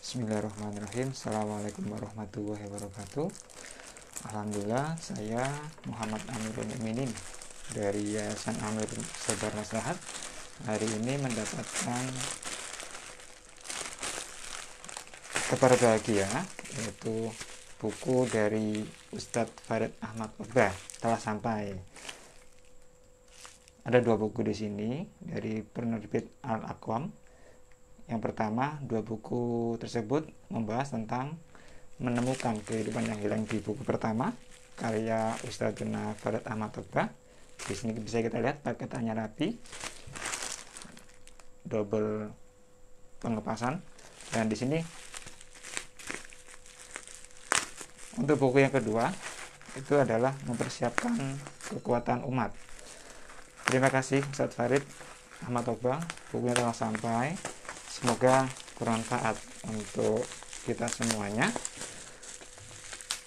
Bismillahirrahmanirrahim. Assalamualaikum warahmatullahi wabarakatuh. Alhamdulillah, saya Muhammad Amirul Mukminin dari Yayasan Amir Sabar Maslahat hari ini mendapatkan kabar bahagia, yaitu buku dari Ustadz Farid Ahmad Ogbah telah sampai. Ada dua buku di sini dari penerbit Al-Aqwam. Yang pertama, dua buku tersebut membahas tentang menemukan kehidupan yang hilang. Di buku pertama, karya Ustadzuna Farid Ahmad Ogbah. Di sini bisa kita lihat paketannya rapi, double pengepasan. Dan di sini untuk buku yang kedua itu adalah mempersiapkan kekuatan umat. Terima kasih Ustadz Farid Ahmad Ogbah, bukunya telah sampai. Semoga bermanfaat untuk kita semuanya,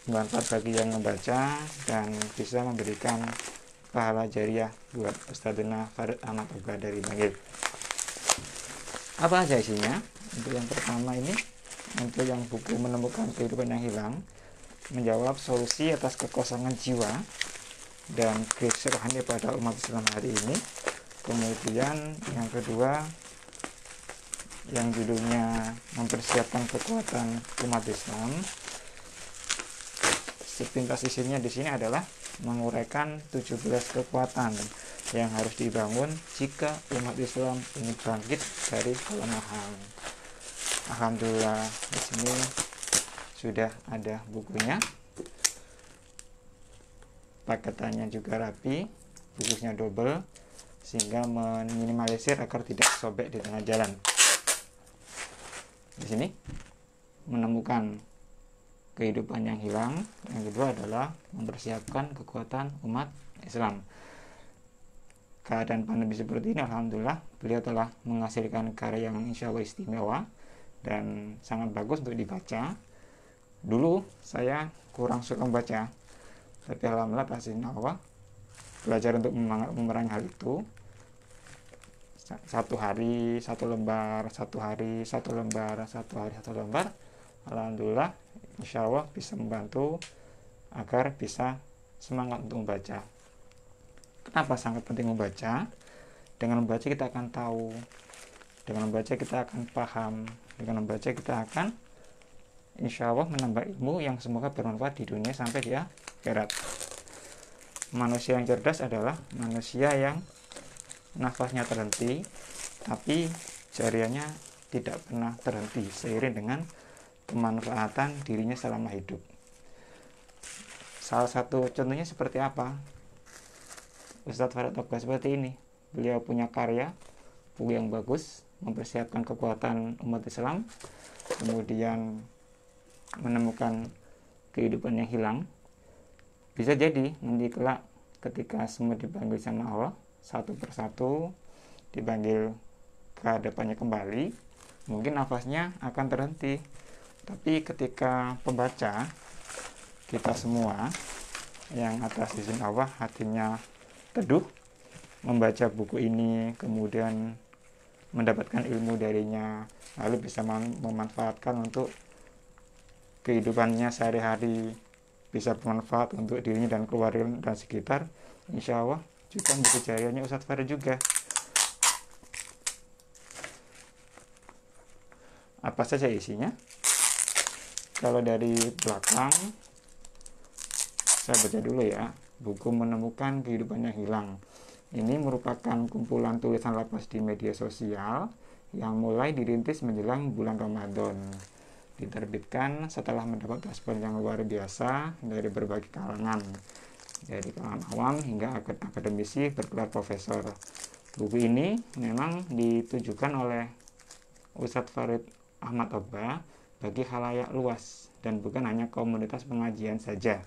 bermanfaat bagi yang membaca, dan bisa memberikan pahala jariah buat Ustadzuna Farid Ahmad Ogbah dari Bangil. Apa aja isinya? Untuk yang pertama ini, untuk yang buku menemukan kehidupan yang hilang, menjawab solusi atas kekosongan jiwa dan krisis rohani pada umat Islam hari ini. Kemudian yang kedua, yang judulnya mempersiapkan kekuatan umat Islam. Sepintas isinya di sini adalah menguraikan 17 kekuatan yang harus dibangun jika umat Islam ini bangkit dari kelemahan. Alhamdulillah, di sini sudah ada bukunya. Paketannya juga rapi, bukunya double sehingga meminimalisir agar tidak sobek di tengah jalan. Di sini menemukan kehidupan yang hilang. Yang kedua adalah mempersiapkan kekuatan umat Islam. Keadaan pandemi seperti ini, alhamdulillah, beliau telah menghasilkan karya yang insya Allah istimewa dan sangat bagus untuk dibaca. Dulu saya kurang suka membaca, tapi alhamdulillah tasnya Allah belajar untuk memerangi hal itu. Satu hari satu lembar, satu hari satu lembar, satu hari satu lembar. Alhamdulillah, insya Allah bisa membantu agar bisa semangat untuk membaca. Kenapa sangat penting membaca? Dengan membaca kita akan tahu, dengan membaca kita akan paham, dengan membaca kita akan insya Allah menambah ilmu yang semoga bermanfaat di dunia sampai di akhirat. Manusia yang cerdas adalah manusia yang nafasnya terhenti, tapi jariahnya tidak pernah terhenti seiring dengan kemanfaatan dirinya selama hidup. Salah satu contohnya seperti apa? Ustadz Farid Ogbah seperti ini. Beliau punya karya, buku yang bagus, mempersiapkan kekuatan umat Islam, kemudian menemukan kehidupan yang hilang. Bisa jadi nanti kelak ketika semua dipanggil sama Allah, satu persatu dipanggil ke hadapannya kembali, mungkin nafasnya akan terhenti. Tapi ketika pembaca, kita semua yang atas izin Allah hatinya teduh membaca buku ini, kemudian mendapatkan ilmu darinya, lalu bisa memanfaatkan untuk kehidupannya sehari-hari, bisa bermanfaat untuk dirinya dan keluarga dan sekitar, insya Allah juga buku jariahnya Ustadz Farid juga. Apa saja isinya? Kalau dari belakang, saya baca dulu ya. Buku menemukan kehidupan yang hilang. Ini merupakan kumpulan tulisan lapas di media sosial yang mulai dirintis menjelang bulan Ramadan. Diterbitkan setelah mendapat respon yang luar biasa dari berbagai kalangan, dari kalangan awam hingga akademisi bergelar profesor. Buku ini memang ditujukan oleh Ustadz Farid Ahmad Ogbah bagi khalayak luas dan bukan hanya komunitas pengajian saja.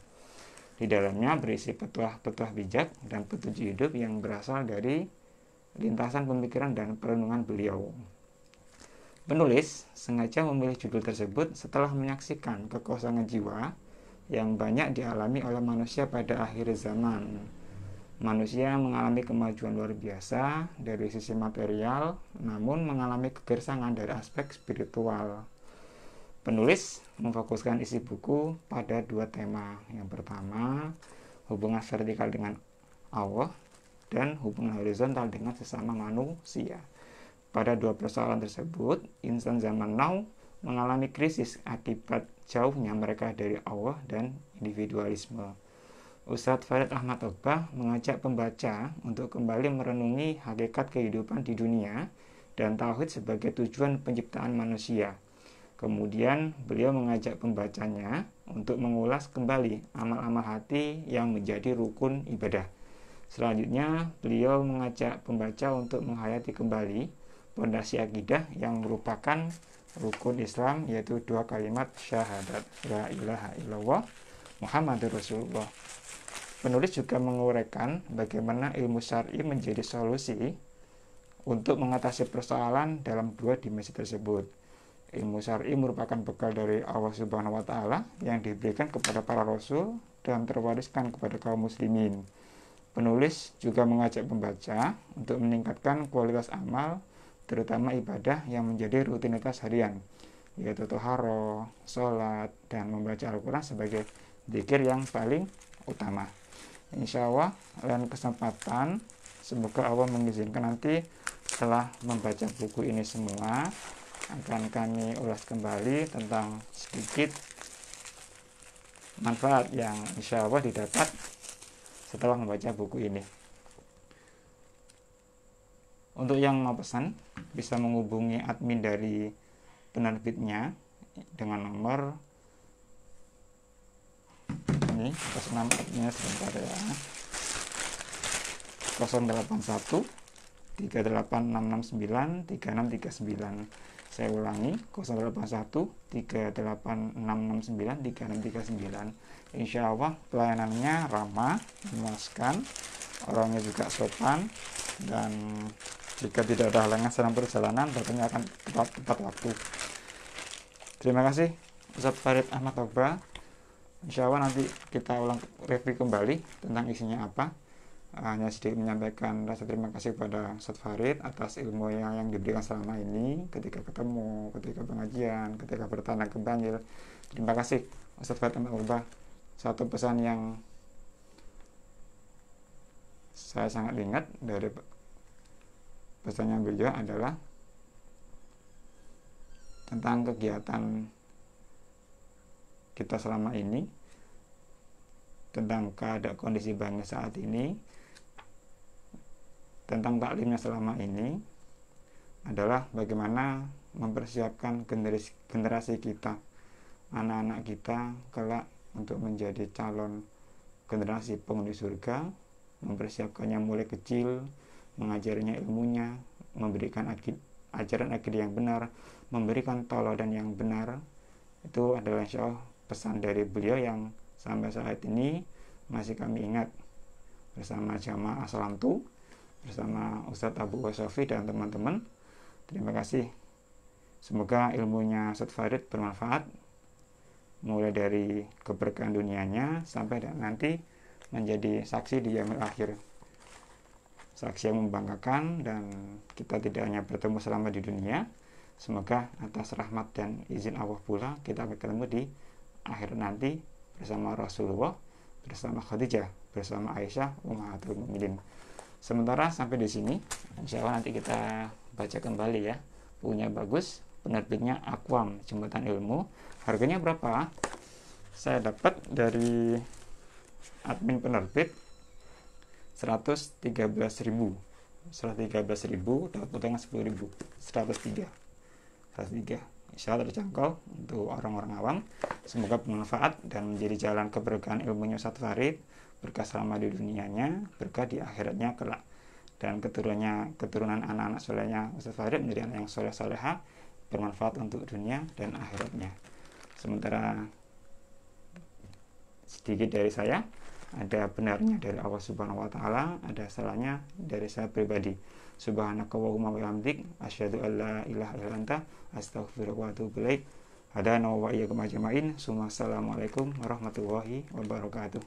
Di dalamnya berisi petuah-petuah bijak dan petunjuk hidup yang berasal dari lintasan pemikiran dan perenungan beliau. Penulis sengaja memilih judul tersebut setelah menyaksikan kekosongan jiwa yang banyak dialami oleh manusia pada akhir zaman. Manusia mengalami kemajuan luar biasa dari sisi material, namun mengalami kegersangan dari aspek spiritual. Penulis memfokuskan isi buku pada dua tema. Yang pertama, hubungan vertikal dengan Allah dan hubungan horizontal dengan sesama manusia. Pada dua persoalan tersebut, insan zaman now mengalami krisis akibat jauhnya mereka dari Allah dan individualisme. Ustadz Farid Ahmad Ogbah mengajak pembaca untuk kembali merenungi hakikat kehidupan di dunia dan tauhid sebagai tujuan penciptaan manusia. Kemudian beliau mengajak pembacanya untuk mengulas kembali amal-amal hati yang menjadi rukun ibadah. Selanjutnya, beliau mengajak pembaca untuk menghayati kembali pondasi akidah yang merupakan rukun Islam, yaitu dua kalimat syahadat la ilaha illallah Muhammadur Rasulullah. Penulis juga menguraikan bagaimana ilmu syar'i menjadi solusi untuk mengatasi persoalan dalam dua dimensi tersebut. Ilmu syar'i merupakan bekal dari Allah Subhanahu wa taala yang diberikan kepada para rasul dan terwariskan kepada kaum muslimin. Penulis juga mengajak pembaca untuk meningkatkan kualitas amal, terutama ibadah yang menjadi rutinitas harian, yaitu toharo, sholat, dan membaca Al-Quran sebagai zikir yang paling utama. Insya Allah lain kesempatan, semoga Allah mengizinkan nanti setelah membaca buku ini semua akan kami ulas kembali tentang sedikit manfaat yang insya Allah didapat setelah membaca buku ini. Untuk yang mau pesan bisa menghubungi admin dari penerbitnya dengan nomor ini, atas nama adminnya sebentar ya, 081 38669 3639. Saya ulangi, 081 38669 3639. Insya Allah pelayanannya ramah, memuaskan, orangnya juga sopan, dan jika tidak ada halangan selama perjalanan, datanya akan tepat waktu. Terima kasih Ustadz Farid Ahmad Ogbah. Insya Allah nanti kita ulang review kembali tentang isinya apa. Hanya sedikit menyampaikan rasa terima kasih kepada Ustadz Farid atas ilmu yang diberikan selama ini, ketika ketemu, ketika pengajian, ketika bertanya ke Banjir. Terima kasih Ustadz Farid Ahmad Ogbah. Satu pesan yang saya sangat ingat dari pesannya beliau adalah tentang kegiatan kita selama ini, tentang keadaan kondisi bangsa saat ini, tentang taklimnya selama ini, adalah bagaimana mempersiapkan generasi kita, anak-anak kita kelak untuk menjadi calon generasi penghuni surga, mempersiapkannya mulai kecil, mengajarinya ilmunya, memberikan ajaran akidah yang benar, memberikan tauladan yang benar. Itu adalah insya Allah pesan dari beliau yang sampai saat ini masih kami ingat, bersama jamaah Salamtu, bersama Ustadz Abu Wasofi dan teman-teman. Terima kasih. Semoga ilmunya Ustadz Farid bermanfaat, mulai dari keberkahan dunianya sampai nanti menjadi saksi di yaumil akhir, saksi yang membanggakan, dan kita tidak hanya bertemu selama di dunia, semoga atas rahmat dan izin Allah pula kita akan ketemu di akhir nanti bersama Rasulullah, bersama Khadijah, bersama Aisyah Ummahatul Mukminin. Sementara sampai di sini, insya Allah nanti kita baca kembali ya. Punya bagus, penerbitnya Aqwam Jembatan Ilmu. Harganya berapa? Saya dapat dari admin penerbit 113.000, dapat potongan 10.000, 103. Insya Allah terjangkau untuk orang-orang awam. Semoga bermanfaat dan menjadi jalan keberkahan ilmunya Ustadz Farid, berkah selama di dunianya, berkah di akhiratnya kelak, dan keturunan anak-anak solehnya Ustadz Farid menjadi anak yang soleh-soleha, bermanfaat untuk dunia dan akhiratnya. Sementara sedikit dari saya, ada benarnya dari Allah Subhanahu wa taala, ada salahnya dari saya pribadi. Subhanakallahumma wa bihamdik, asyhadu an la ilaha illa anta, astaghfiruka wa atubu ilaik. Hadana wa iyyakum ajmain. Assalamualaikum warahmatullahi wabarakatuh.